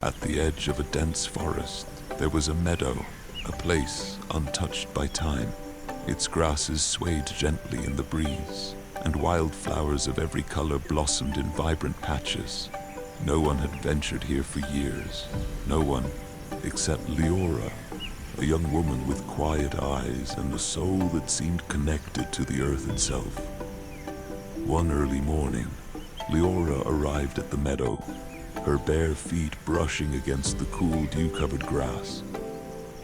At the edge of a dense forest, there was a meadow, a place untouched by time. Its grasses swayed gently in the breeze, and wildflowers of every color blossomed in vibrant patches. No one had ventured here for years. No one except Liora, a young woman with quiet eyes and a soul that seemed connected to the earth itself. One early morning, Liora arrived at the meadow, her bare feet brushing against the cool dew-covered grass.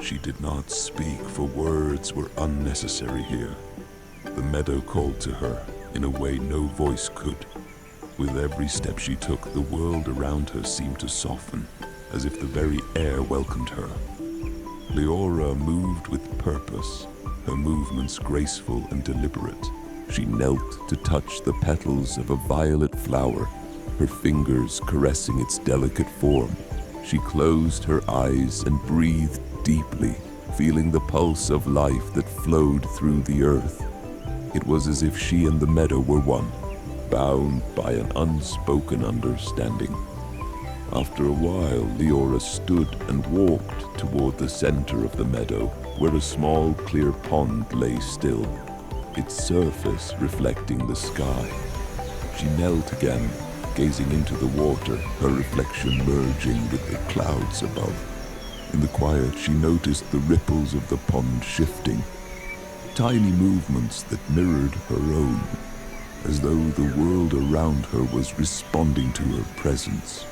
She did not speak, for words were unnecessary here. The meadow called to her in a way no voice could. With every step she took, the world around her seemed to soften, as if the very air welcomed her. Liora moved with purpose, her movements graceful and deliberate. She knelt to touch the petals of a violet flower, her fingers caressing its delicate form. She closed her eyes and breathed deeply, feeling the pulse of life that flowed through the earth. It was as if she and the meadow were one, bound by an unspoken understanding. After a while, Liora stood and walked toward the center of the meadow, where a small, clear pond lay still, its surface reflecting the sky. She knelt again, gazing into the water, her reflection merging with the clouds above. In the quiet, she noticed the ripples of the pond shifting, tiny movements that mirrored her own, as though the world around her was responding to her presence.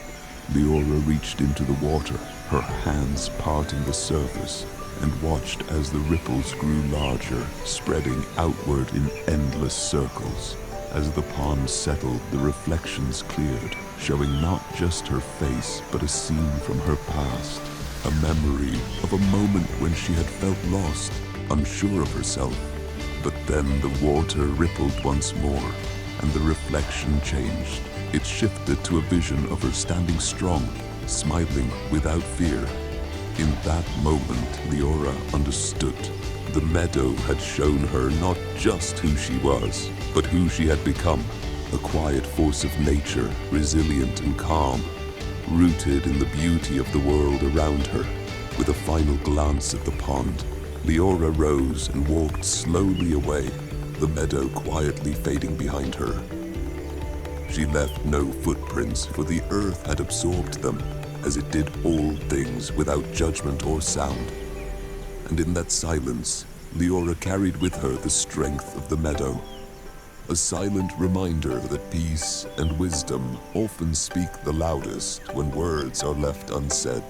Liora reached into the water, her hands parting the surface, and watched as the ripples grew larger, spreading outward in endless circles. As the pond settled, the reflections cleared, showing not just her face, but a scene from her past, a memory of a moment when she had felt lost, unsure of herself. But then the water rippled once more, and the reflection changed. It shifted to a vision of her standing strong, smiling without fear. In that moment, Liora understood. The meadow had shown her not just who she was, but who she had become. A quiet force of nature, resilient and calm, rooted in the beauty of the world around her. With a final glance at the pond, Liora rose and walked slowly away, the meadow quietly fading behind her. She left no footprints, for the earth had absorbed them, as it did all things without judgment or sound. And in that silence, Liora carried with her the strength of the meadow, a silent reminder that peace and wisdom often speak the loudest when words are left unsaid.